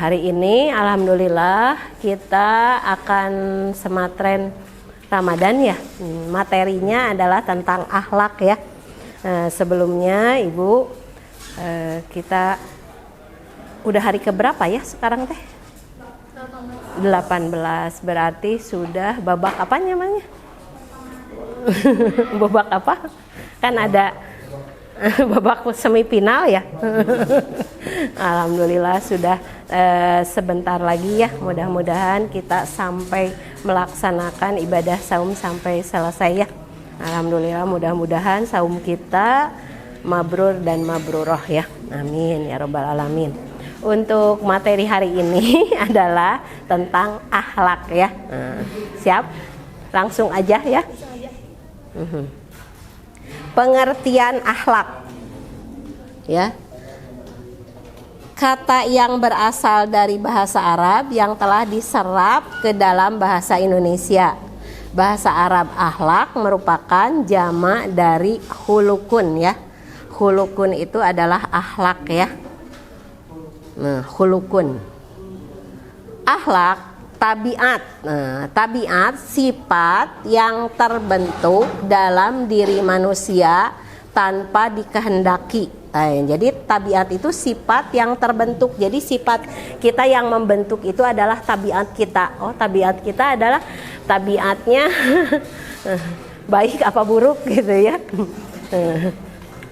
Hari ini alhamdulillah kita akan sematren Ramadan ya. Materinya adalah tentang akhlak ya. Sebelumnya Ibu, kita udah hari keberapa ya sekarang teh? 18. Berarti sudah babak apa namanya? Babak apa? Kan ada babak semifinal ya. Alhamdulillah sudah sebentar lagi ya, mudah-mudahan kita sampai melaksanakan ibadah saum sampai selesai ya. Alhamdulillah, mudah-mudahan saum kita mabrur dan mabruroh ya. Amin ya robbal alamin. Untuk materi hari ini adalah tentang akhlak ya. Siap? Langsung aja ya. Pengertian akhlak ya, kata yang berasal dari bahasa Arab yang telah diserap ke dalam bahasa Indonesia. Bahasa Arab akhlak merupakan jamak dari khulukun ya. Khulukun itu adalah akhlak ya. Nah, khulukun akhlak tabiat. Nah, tabiat sifat yang terbentuk dalam diri manusia tanpa dikehendaki. Jadi tabiat itu sifat yang terbentuk. Jadi sifat kita yang membentuk itu adalah tabiat kita. Oh, tabiat kita adalah tabiatnya baik apa buruk gitu ya.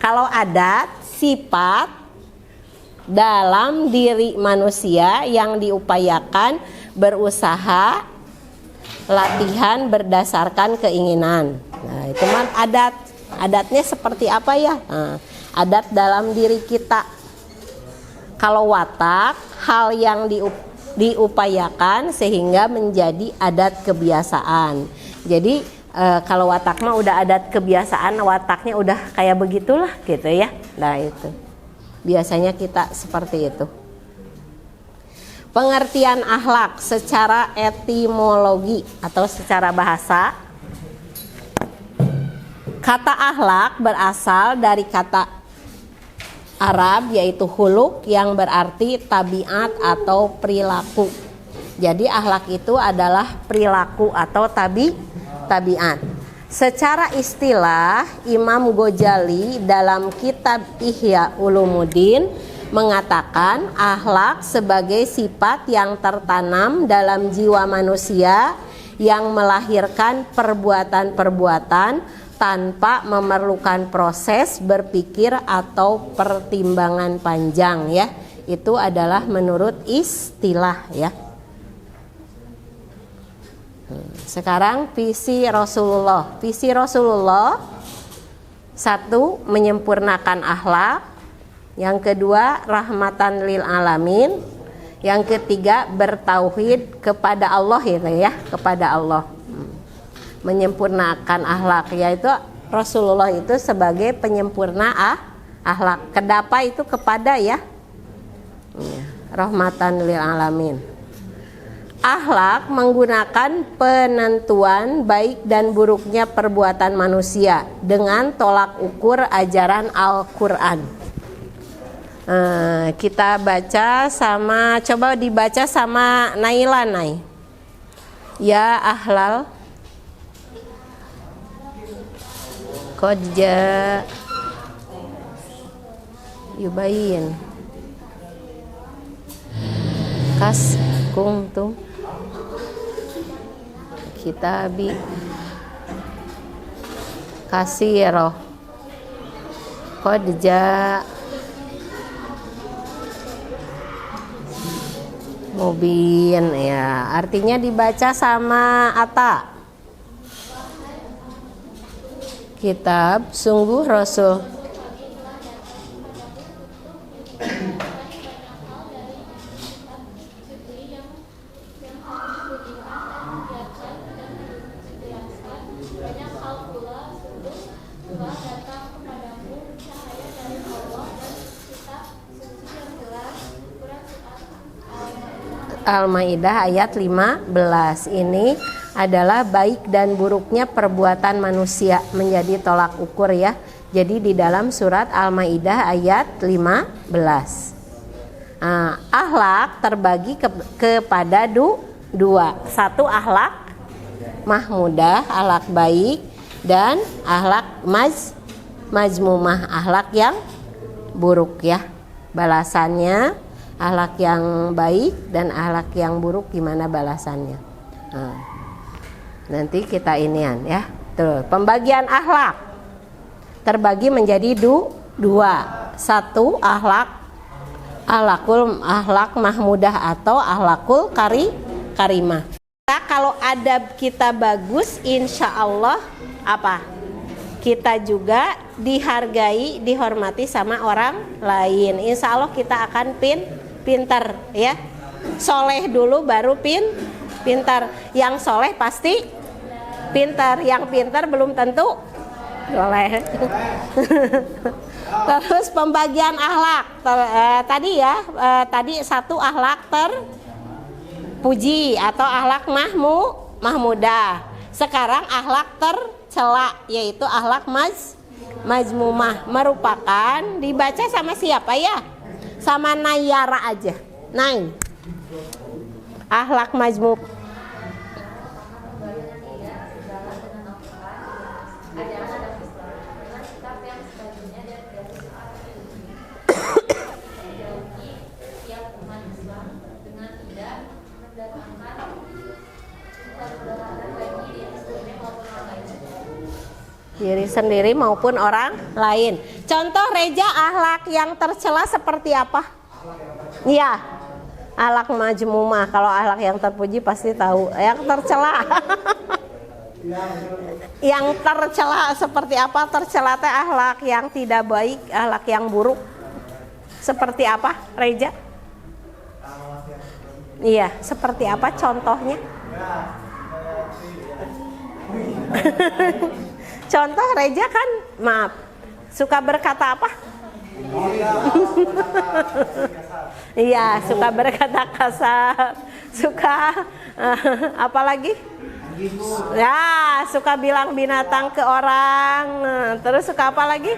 Kalau ada sifat dalam diri manusia yang diupayakan berusaha latihan berdasarkan keinginan. Nah, itu mah adatnya seperti apa ya? Nah, adat dalam diri kita. Kalau watak, hal yang diupayakan sehingga menjadi adat kebiasaan. Jadi kalau watak mah udah adat kebiasaan, wataknya udah kayak begitulah gitu ya. Nah itu biasanya kita seperti itu. Pengertian akhlak secara etimologi atau secara bahasa. Kata akhlak berasal dari kata Arab yaitu khuluk yang berarti tabiat atau perilaku. Jadi akhlak itu adalah perilaku atau tabiat. Secara istilah Imam Ghazali dalam kitab Ihya Ulumuddin mengatakan akhlak sebagai sifat yang tertanam dalam jiwa manusia yang melahirkan perbuatan-perbuatan tanpa memerlukan proses berpikir atau pertimbangan panjang ya. Itu adalah menurut istilah ya. Sekarang visi Rasulullah. Visi Rasulullah, satu, menyempurnakan akhlak. Yang kedua, rahmatan lil alamin. Yang ketiga, bertauhid kepada Allah ya, kepada Allah. Menyempurnakan akhlak, yaitu Rasulullah itu sebagai penyempurna akhlak. Kedapa itu kepada ya. Rahmatan lil alamin. Akhlak menggunakan penentuan baik dan buruknya perbuatan manusia dengan tolak ukur ajaran Al-Quran. Kita baca sama, coba dibaca sama Naila Nay. Ya ahlal Qadja yubayin kas kuntum kitabi kasiro Qadja mubin ya, artinya dibaca sama Ata. Kitab sungguh Rasul Al-Maidah ayat 15. Ini adalah baik dan buruknya perbuatan manusia menjadi tolak ukur ya. Jadi di dalam surat Al-Maidah ayat 15. Akhlak terbagi kepada dua. Satu akhlak mahmudah, akhlak baik, dan akhlak majmumah, akhlak yang buruk ya. Balasannya akhlak yang baik dan akhlak yang buruk gimana balasannya. Nanti kita inian ya. Tuh, pembagian akhlak terbagi menjadi dua. Satu akhlak mahmudah atau akhlakul karimah. Kalau adab kita bagus, insya Allah apa? Kita juga dihargai, dihormati sama orang lain. Insya Allah kita akan pintar ya. Soleh dulu baru pintar. Yang soleh pasti pintar. Yang pintar belum tentu soleh. Terus pembagian akhlak tadi satu akhlak terpuji atau akhlak mahmudah. Sekarang akhlak tercela yaitu akhlak majmumah, merupakan dibaca sama siapa ya? Sama Nayara aja. Nay. Akhlak majmum. Diri sendiri maupun orang lain. Contoh Reja, akhlak yang tercela seperti apa? Iya, akhlak majmumah. Kalau akhlak yang terpuji pasti tahu. Yang tercela yang tercela seperti apa? Tercela teh akhlak yang tidak baik, akhlak yang buruk. Seperti apa, Reja? Iya, seperti apa contohnya? Contoh Reja kan, maaf, suka berkata apa? Iya, suka berkata kasar, suka apa lagi? Ya, suka bilang binatang ke orang. Terus suka apa lagi?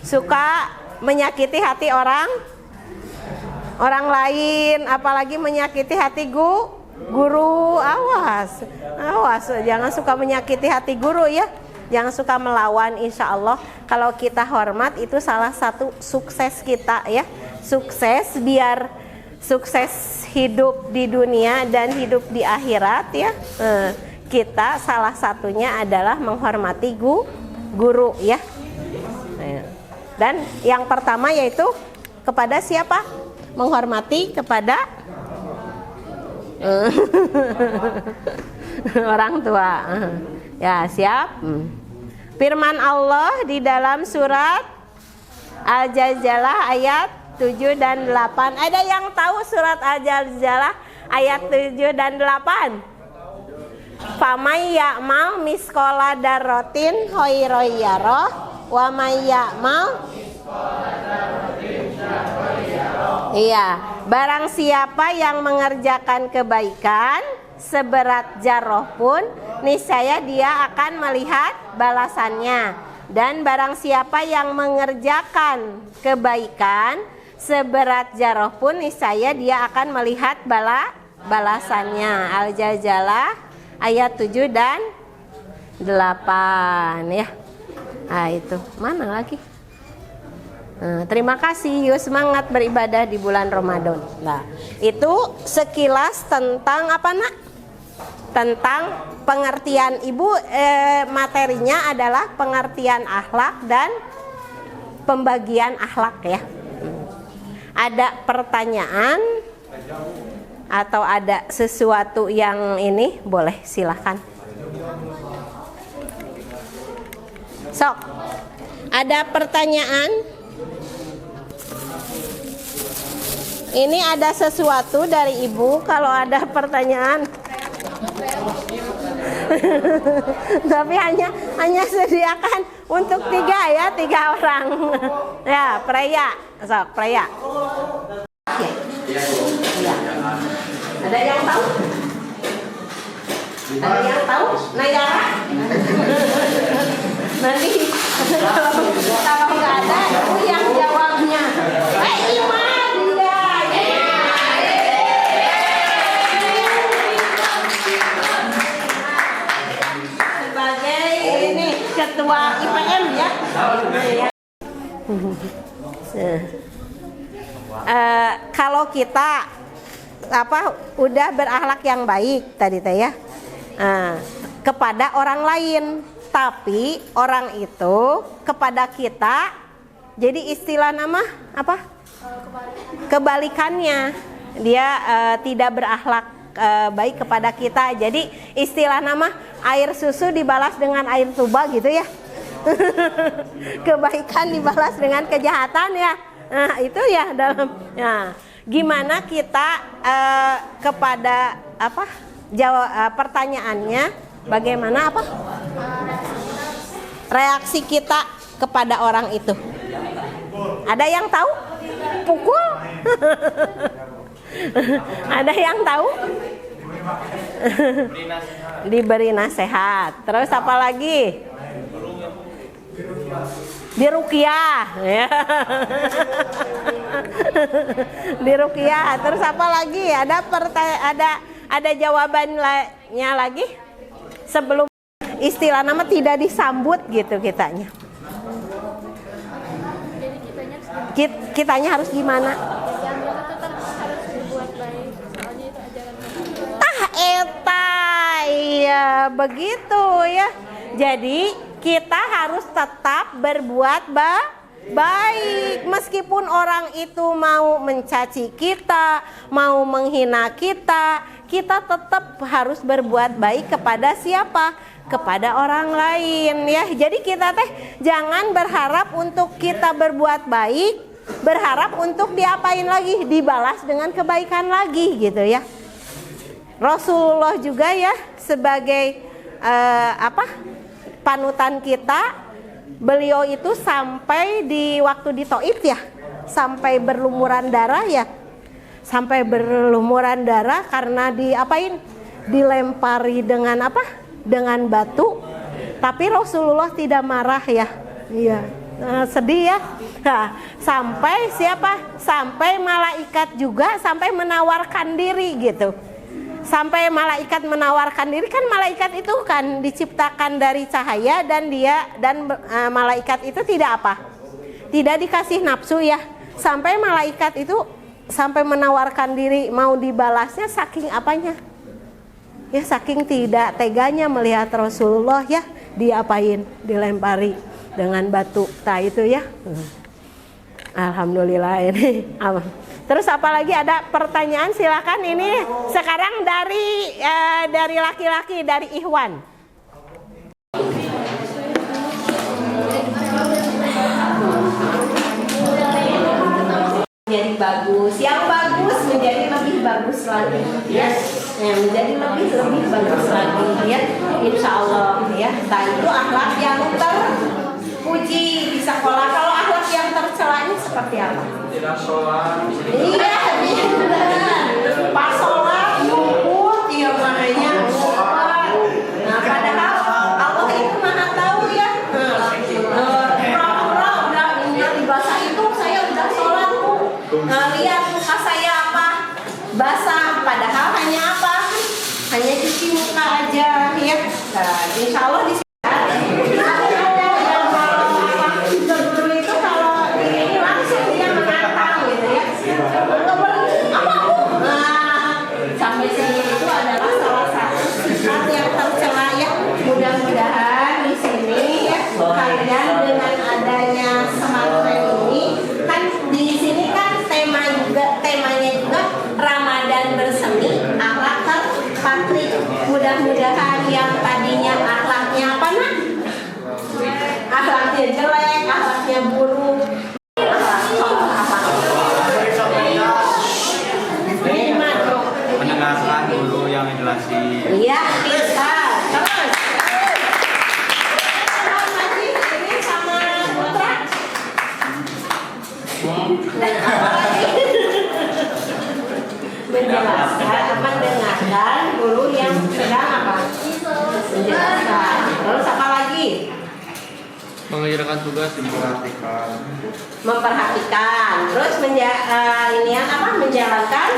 Suka menyakiti hati orang lain, apalagi menyakiti hati guru. Awas, jangan suka menyakiti hati guru ya. Jangan suka melawan, insya Allah kalau kita hormat itu salah satu sukses kita ya. Sukses biar sukses hidup di dunia dan hidup di akhirat ya. Kita salah satunya adalah menghormati guru ya. Dan yang pertama yaitu kepada siapa? Menghormati kepada orang tua. Ya, siap. Firman Allah di dalam surat Al-Jalzalah ayat 7 dan 8. Ada yang tahu surat Al-Jalzalah ayat 7 dan 8? Famay ya'mal misqala darrotin khairan yarah wa may ya'mal. Iya, barang siapa yang mengerjakan kebaikan seberat jarroh pun niscaya dia akan melihat balasannya. Dan barang siapa yang mengerjakan kebaikan seberat jarroh pun niscaya dia akan melihat balasannya. Al-Jalzalah ayat 7 dan 8 ya. Nah itu, mana lagi? Terima kasih, yuk semangat beribadah di bulan Ramadan. Nah, itu sekilas tentang apa nak? Tentang pengertian ibu, materinya adalah pengertian akhlak dan pembagian akhlak ya. Ada pertanyaan atau ada sesuatu yang ini boleh silahkan. Sok, ada pertanyaan? Ini ada sesuatu dari ibu, kalau ada pertanyaan. Tapi hanya sediakan untuk 3 orang. Ya, Preya. Sok, Preya. Ya. Ada yang tahu? Ada yang tahu? Nayara? Nanti kalau nggak ada, ibu yang jawabnya. Ima dia. Kalau kita udah berakhlak yang baik tadi teh ya, kepada orang lain, tapi orang itu kepada kita, jadi istilah nama apa? Kebalikannya, dia tidak berakhlak baik kepada kita. Jadi istilah nama air susu dibalas dengan air tuba gitu ya. Kebaikan dibalas dengan kejahatan ya. Nah, itu ya dalam. Nah, gimana kita kepada pertanyaannya bagaimana reaksi kita kepada orang itu? Ada yang tahu? Pukul? Ada yang tahu? Diberi nasihat. Terus apa lagi? Diruqyah ya. Diruqyah. Terus apa lagi? Ada jawabannya lagi? Sebelum istilah nama tidak disambut gitu kitanya. Kitanya harus gimana? Iya begitu ya. Jadi kita harus tetap berbuat baik meskipun orang itu mau mencaci kita, mau menghina kita, kita tetap harus berbuat baik kepada siapa? Kepada orang lain ya. Jadi kita jangan berharap untuk kita berbuat baik, berharap untuk diapain lagi? Dibalas dengan kebaikan lagi gitu ya. Rasulullah juga ya sebagai panutan kita, beliau itu sampai di waktu di Taif ya, sampai berlumuran darah ya, sampai berlumuran darah karena dilempari dengan dengan batu, tapi Rasulullah tidak marah ya, iya. Sedih ya. Nah, sampai sampai malaikat juga sampai menawarkan diri gitu. Sampai malaikat menawarkan diri, kan malaikat itu kan diciptakan dari cahaya dan malaikat itu tidak tidak dikasih nafsu ya. Sampai malaikat itu sampai menawarkan diri mau dibalasnya saking apanya ya, saking tidak teganya melihat Rasulullah ya dilempari dengan batu. Nah itu ya. Alhamdulillah ini. Terus apalagi ada pertanyaan, silakan ini sekarang dari laki-laki, dari Ikhwan. Menjadi bagus, yang bagus menjadi lebih bagus lagi ya. Yang menjadi lebih bagus lagi ya. Insya Allah ya. Nah itu akhlak yang terpuji di sekolah. Kalau akhlak yang tercelanya seperti apa? Tidak sholat. Iya, pas sholat nyumput, iya makanya. Nah, padahal Allah itu maha tahu ya. Pura-pura udah di basah itu saya udah sholat tuh. Lihat muka saya basah, padahal hanya hanya cuci muka aja ya. Nah, insya Allah di sampai sini itu adalah salah satu sifat yang tercela ya. Mudah-mudahan di sini ya kalian dengan adanya smartphone ini kan, di sini kan temanya juga Ramadan bersemi akhlak terpatri. Mudah-mudahan yang tadinya akhlaknya akhlaknya jelek, akhlaknya buruk, mendengarkan dulu yang jelasin. iya bisa. Terus ini sama Putra mendengarkan dulu yang sedang menjelaskan. Terus apa lagi? Mengerjakan tugas, memperhatikan. Terus menjalankan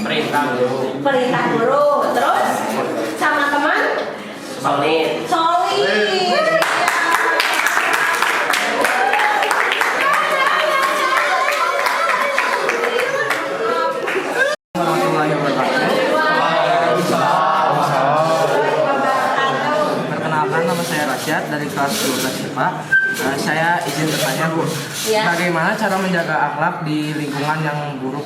perintah guru. Terus sama teman solid. cara menjaga akhlak di lingkungan yang buruk?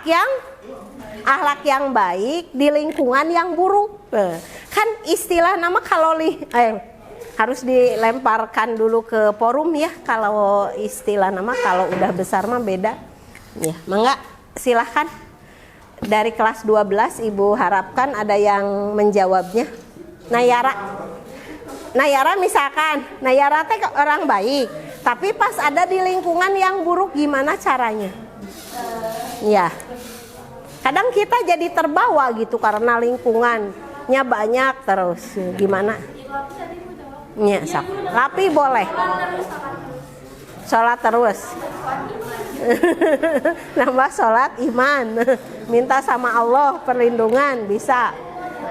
Ya, akhlak yang baik di lingkungan yang buruk. Kan istilah nama harus dilemparkan dulu ke forum ya. Kalau istilah nama kalau udah besar mah beda. Ya, mangga silahkan. Dari kelas 12 Ibu harapkan ada yang menjawabnya. Nayara misalkan, Nayara teh orang baik, tapi pas ada di lingkungan yang buruk gimana caranya? Ya. Kadang kita jadi terbawa gitu karena lingkungannya banyak terus. Gimana? Ya, tapi boleh. Sholat terus. Nambah sholat iman. Minta sama Allah perlindungan bisa.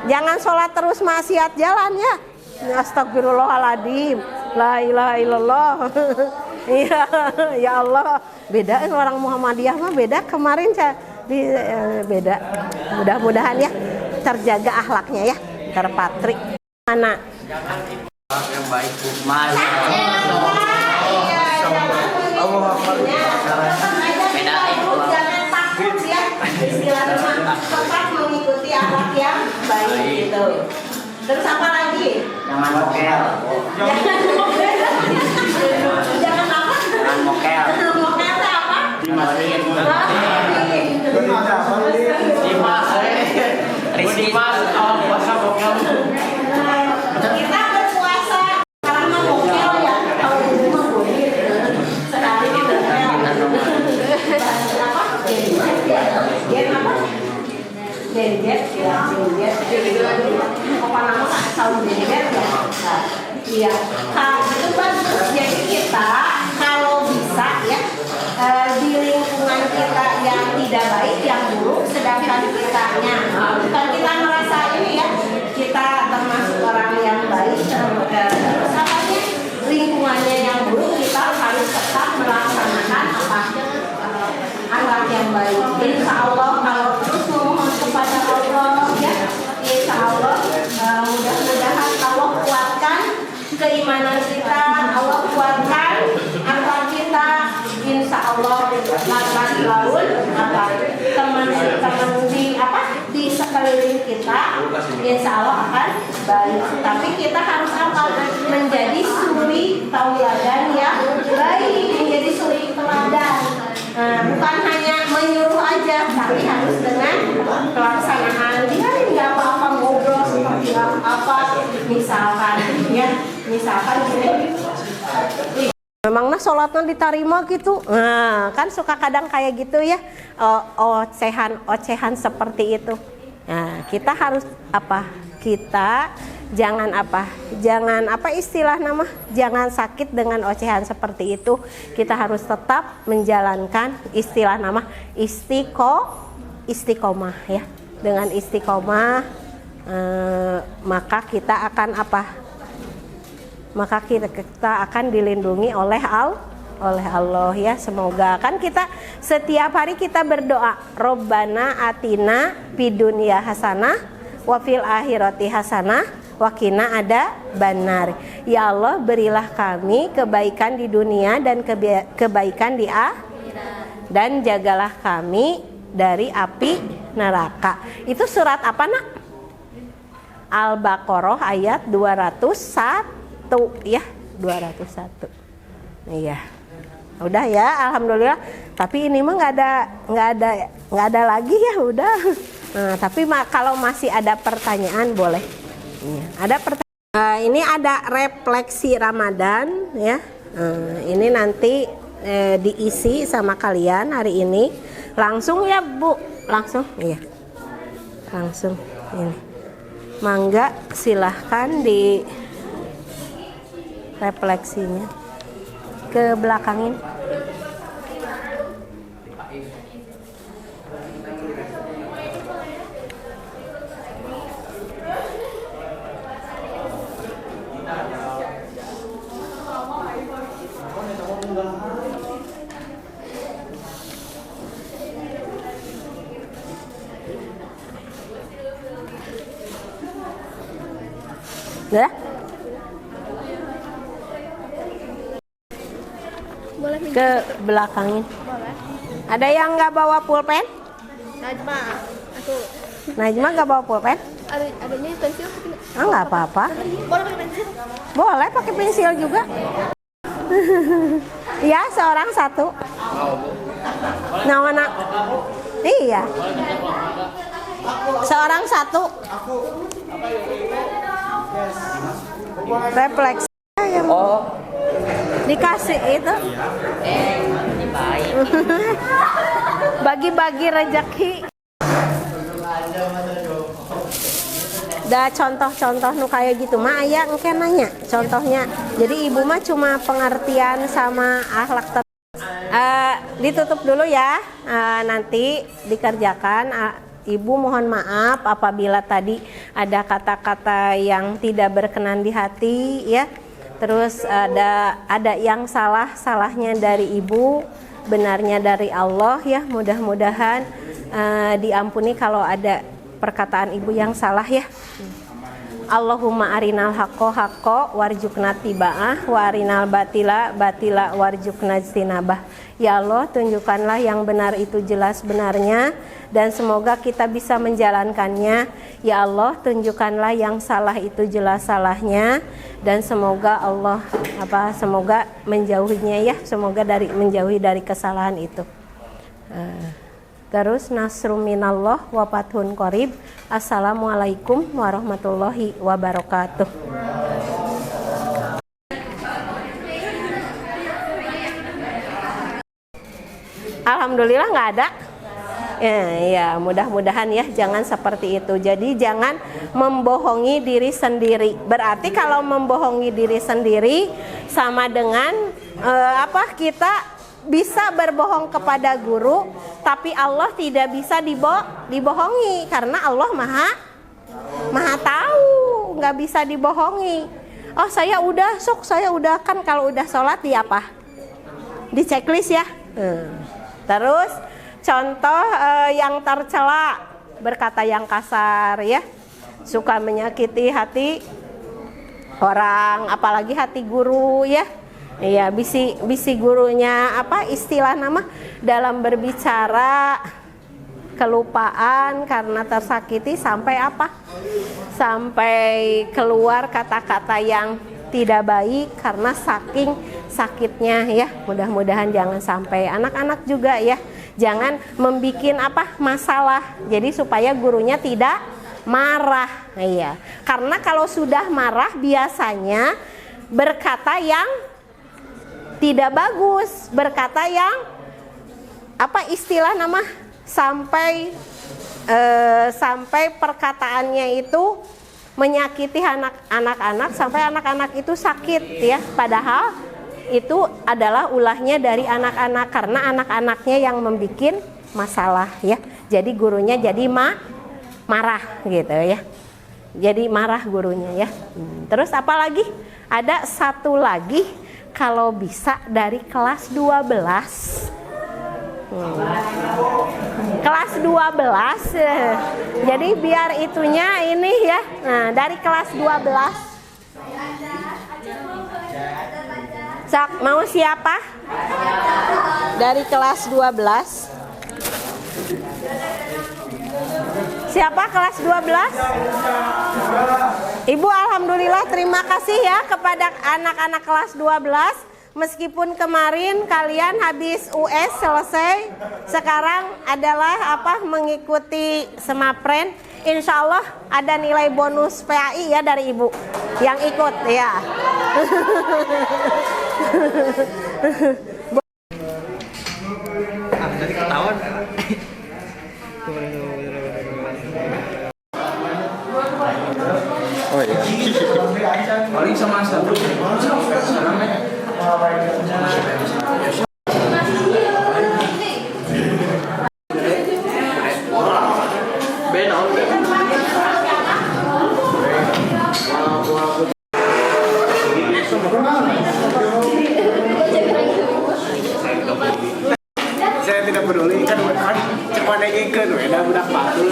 Jangan sholat terus maksiat jalan ya. Astagfirullahaladzim. La ilaha illallah. Iya, ya Allah. Beda orang Muhammadiyah mah beda kemarin beda. Mudah-mudahan ya terjaga akhlaknya ya, terpatri. Mana? Yang baik Bukman. Jangan takut ya, istilahnya tetap mengikuti akhlak yang baik gitu. Terus apa lagi? Jangan mokel. Jangan apa? Jangan mokel. Mokel itu apa? Dimasukin. Dimas. Awal puasa mokel. Kita berpuasa karena mokel ya. Kalau dulu mah boleh. Sekarang mah mokel. Apa? Gen apa? Gen apa nama asal gen ya? Iya. Itu bagus. Jadi kita kalau bisa ya di lingkungan kita yang tidak baik, yang buruk, sedangkan kitanya bukan kita merasa ini ya, kita termasuk orang yang baik, terus apanya lingkungannya yang buruk, kita harus tetap melaksanakan apa akhlak yang baik. Insya Allah kalau terus memohon kepada Allah ya, insya Allah mudah-mudahan Allah kuatkan keimanan kita, Allah kuatkan akhlak kita. Insya Allah akan laun teman-teman di sekeliling kita, insya Allah akan baik. Tapi kita harus menjadi suri tauladan yang baik, menjadi suri teladan. Bukan hanya menyuruh aja, tapi harus dengan pelaksanaan. Dia nggak apa-apa ngobrol seperti apa, misalkan gini. Memangnya sholatnya diterima gitu, kan suka kadang kayak gitu ya, ocehan seperti itu. Nah, kita harus kita jangan istilah nama, jangan sakit dengan ocehan seperti itu. Kita harus tetap menjalankan istilah nama istiqomah ya. Dengan istiqomah maka kita akan dilindungi oleh Allah ya. Semoga kan kita setiap hari kita berdoa, Robbana atina fid dunya hasanah wa fil akhirati hasanah wa qina adzabannar. Ya Allah, berilah kami kebaikan di dunia dan kebaikan di akhirat, dan jagalah kami dari api neraka. Itu surat apa, Nak? Al-Baqarah ayat 201 ya, 201. Iya. Udah ya, alhamdulillah. Tapi ini mah nggak ada lagi ya, udah. Nah, tapi kalau masih ada pertanyaan boleh. Iya, ada pertanyaan. Ini ada refleksi Ramadan ya. Ini nanti diisi sama kalian hari ini. Langsung ya, Bu. Langsung. Iya. Langsung ini. Mangga silahkan di refleksinya ke belakangin. Udah? Boleh minjem? Ke belakangin. Boleh. Ada yang nggak bawa pulpen? Najma, aku Najma nggak bawa pulpen? adanya pensil. Ah, nggak apa-apa. Boleh pakai pensil? Boleh pakai pensil juga. Ya, seorang satu. Nah, mana? Iya. Seorang satu. Refleks. Oh, Dikasih itu. baik. Bagi-bagi rezeki. Da contoh-contoh nu kayak gitu mah aya engke nanya contohnya. Jadi ibu mah cuma pengertian sama akhlak ditutup dulu ya. Nanti dikerjakan. Ibu mohon maaf apabila tadi ada kata-kata yang tidak berkenan di hati ya. Terus ada yang salahnya dari ibu, benarnya dari Allah ya. Mudah-mudahan diampuni kalau ada perkataan ibu yang salah ya. Allahumma arinal haqqo haqqo warjukna tiba'ah wa arinal batila batila warjukna jinabah. Ya Allah, tunjukkanlah yang benar itu jelas benarnya dan semoga kita bisa menjalankannya. Ya Allah, tunjukkanlah yang salah itu jelas salahnya dan semoga Allah semoga menjauhinya ya, semoga menjauhi dari kesalahan itu. Terus nasrum minallah wa fathun qarib. Assalamualaikum warahmatullahi wabarakatuh. Alhamdulillah nggak ada. Ya, mudah-mudahan ya jangan seperti itu. Jadi jangan membohongi diri sendiri. Berarti kalau membohongi diri sendiri sama dengan kita bisa berbohong kepada guru, tapi Allah tidak bisa dibohongi karena Allah maha tahu, nggak bisa dibohongi. Oh saya udah kan kalau udah sholat di apa? Di checklist ya. Terus contoh yang tercela, berkata yang kasar ya, suka menyakiti hati orang, apalagi hati guru ya. Iya, bisi gurunya istilah nama dalam berbicara kelupaan karena tersakiti sampai sampai keluar kata-kata yang tidak baik karena saking sakitnya ya. Mudah-mudahan jangan sampai. Anak-anak juga ya, jangan membuat masalah jadi supaya gurunya tidak marah. Iya, karena kalau sudah marah biasanya berkata yang tidak bagus, berkata yang istilah nama sampai perkataannya itu menyakiti anak-anak sampai anak-anak itu sakit ya. Padahal itu adalah ulahnya dari anak-anak karena anak-anaknya yang membuat masalah ya. Jadi gurunya jadi marah gitu ya. Jadi marah gurunya ya. Terus apa lagi? Ada satu lagi. Kalau bisa dari kelas 12 kelas 12 jadi biar itunya ini ya. Nah dari kelas 12 mau siapa? Dari kelas 12 siapa kelas 12? Ibu alhamdulillah terima kasih ya kepada anak-anak kelas 12. Meskipun kemarin kalian habis US selesai, sekarang adalah mengikuti semapren. Insya Allah ada nilai bonus PAI ya dari ibu yang ikut ya. Jadi ketahuan. Oh iya. Paling sama satu. Saya tidak peduli kan cuma nengekeun we da budak batur.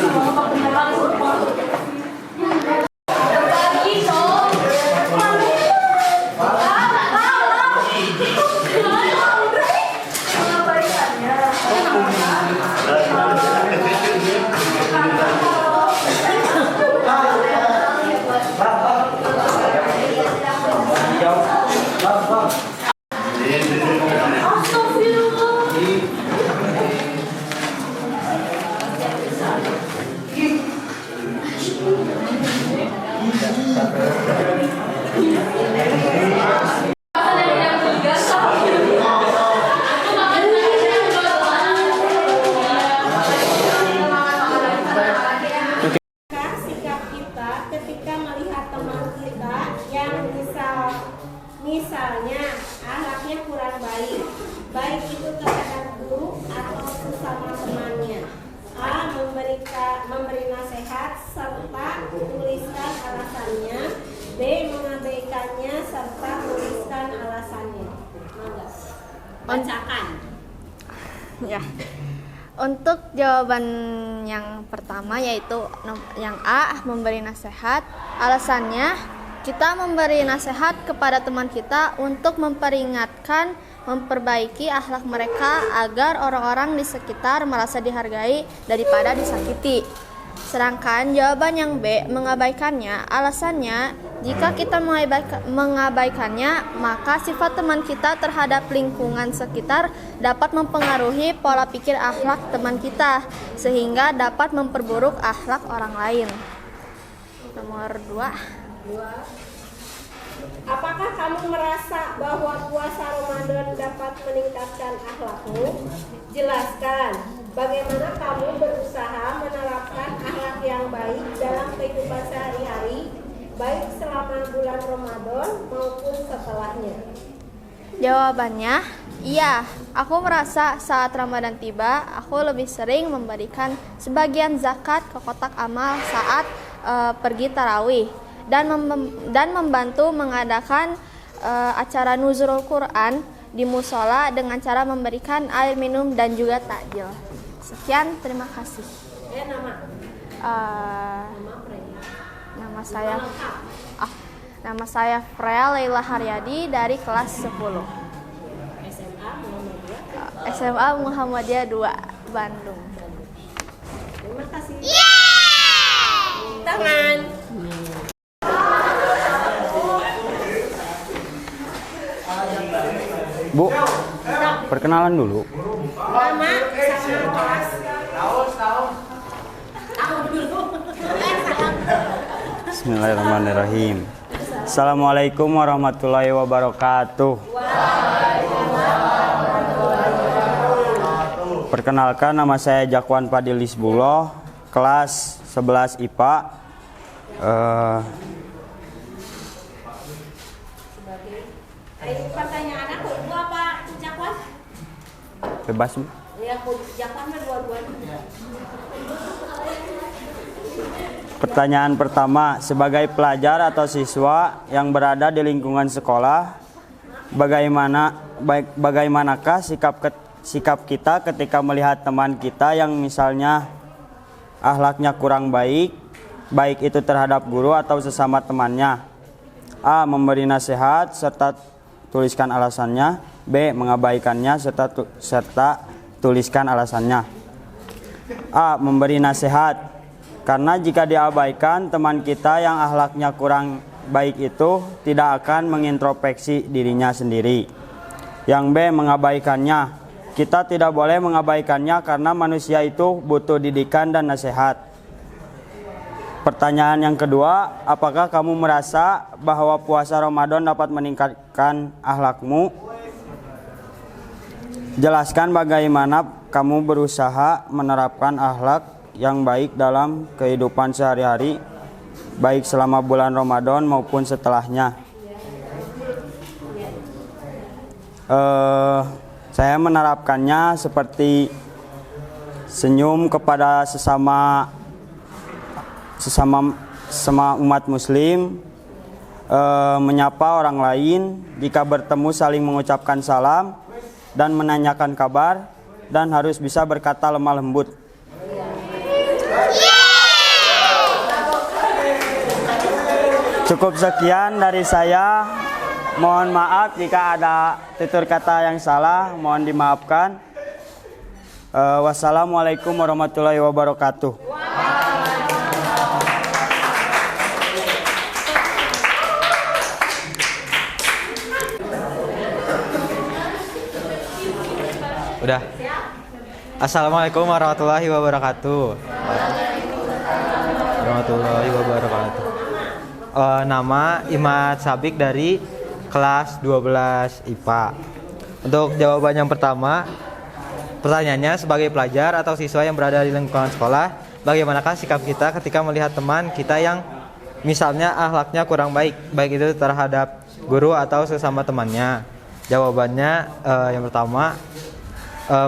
Sikap kita ketika melihat teman kita yang misalnya akhlaknya kurang baik, baik itu terhadap guru atau sesama temannya. A. Memberi nasihat serta tuliskan alasannya. B. Mengabaikannya serta tuliskan alasannya. Mangga. Bacakan. Ya. Untuk jawaban yang pertama yaitu yang A, memberi nasihat. Alasannya, kita memberi nasihat kepada teman kita untuk memperingatkan, memperbaiki akhlak mereka agar orang-orang di sekitar merasa dihargai daripada disakiti. Sedangkan jawaban yang B, mengabaikannya. Alasannya, jika kita mengabaikannya, maka sifat teman kita terhadap lingkungan sekitar dapat mempengaruhi pola pikir akhlak teman kita, sehingga dapat memperburuk akhlak orang lain. Nomor 2. Apakah kamu merasa bahwa puasa Ramadan dapat meningkatkan akhlakmu? Jelaskan bagaimana kamu berusaha menerapkan akhlak yang baik dalam kehidupan sehari-hari, baik selama bulan Ramadan maupun setelahnya. Jawabannya, iya. Aku merasa saat Ramadan tiba, aku lebih sering memberikan sebagian zakat ke kotak amal saat pergi tarawih dan membantu mengadakan acara nuzulul Quran di musola dengan cara memberikan air minum dan juga takjil. Sekian, terima kasih. Nama saya Freya Leila Haryadi dari kelas 10. SMA Muhammadiyah 2 Bandung. Terima kasih. Tangan. Bu, perkenalan dulu. Nama sama kelas. Tahun dulu. Bismillahirrahmanirrahim. Assalamualaikum warahmatullahi wabarakatuh. Perkenalkan, nama saya Jakwan Fadil Lisbullah, kelas 11 IPA. Pertanyaan aku itu apa, Jakwan? Bebas. Ya, aku Jakwan dua-duanya. Pertanyaan pertama, sebagai pelajar atau siswa yang berada di lingkungan sekolah, bagaimanakah sikap kita ketika melihat teman kita yang misalnya akhlaknya kurang baik, baik itu terhadap guru atau sesama temannya? A. Memberi nasihat serta tuliskan alasannya. B. Mengabaikannya serta tuliskan alasannya. A. Memberi nasihat. Karena jika diabaikan, teman kita yang akhlaknya kurang baik itu tidak akan mengintrospeksi dirinya sendiri. Yang B. Mengabaikannya. Kita tidak boleh mengabaikannya karena manusia itu butuh didikan dan nasihat. Pertanyaan yang kedua, apakah kamu merasa bahwa puasa Ramadan dapat meningkatkan akhlakmu? Jelaskan bagaimana kamu berusaha menerapkan akhlak yang baik dalam kehidupan sehari-hari, baik selama bulan Ramadan maupun setelahnya. Saya menerapkannya seperti senyum kepada sesama umat muslim, menyapa orang lain, jika bertemu saling mengucapkan salam dan menanyakan kabar, dan harus bisa berkata lemah lembut. Cukup sekian dari saya. Mohon maaf jika ada tutur kata yang salah, mohon dimaafkan. Wassalamualaikum warahmatullahi wabarakatuh. Udah. Assalamualaikum warahmatullahi wabarakatuh. Warahmatullahi wabarakatuh. Nama Imad Sabik dari kelas 12 IPA. Untuk jawaban yang pertama, pertanyaannya sebagai pelajar atau siswa yang berada di lingkungan sekolah, bagaimanakah sikap kita ketika melihat teman kita yang misalnya akhlaknya kurang baik, baik itu terhadap guru atau sesama temannya? Jawabannya yang pertama,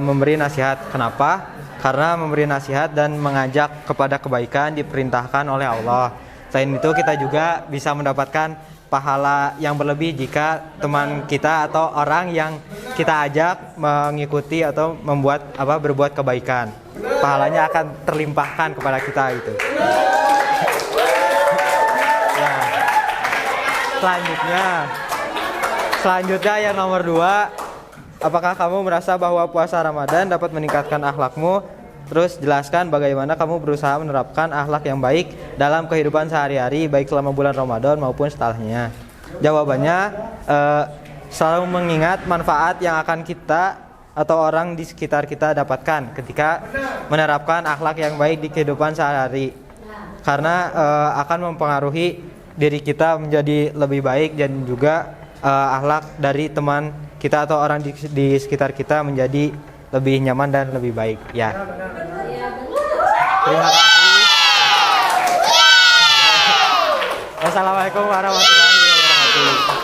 memberi nasihat. Kenapa? Karena memberi nasihat dan mengajak kepada kebaikan diperintahkan oleh Allah. Selain itu kita juga bisa mendapatkan pahala yang berlebih jika teman kita atau orang yang kita ajak mengikuti atau berbuat kebaikan. Pahalanya akan terlimpahkan kepada kita gitu. Ya. Selanjutnya yang nomor 2. Apakah kamu merasa bahwa puasa Ramadan dapat meningkatkan akhlakmu? Terus jelaskan bagaimana kamu berusaha menerapkan akhlak yang baik dalam kehidupan sehari-hari, baik selama bulan Ramadan maupun setelahnya. Jawabannya, selalu mengingat manfaat yang akan kita atau orang di sekitar kita dapatkan ketika menerapkan akhlak yang baik di kehidupan sehari-hari. Karena akan mempengaruhi diri kita menjadi lebih baik dan juga akhlak dari teman kita atau orang di sekitar kita menjadi lebih nyaman dan lebih baik. Ya. Terima kasih. Wassalamualaikum warahmatullahi wabarakatuh.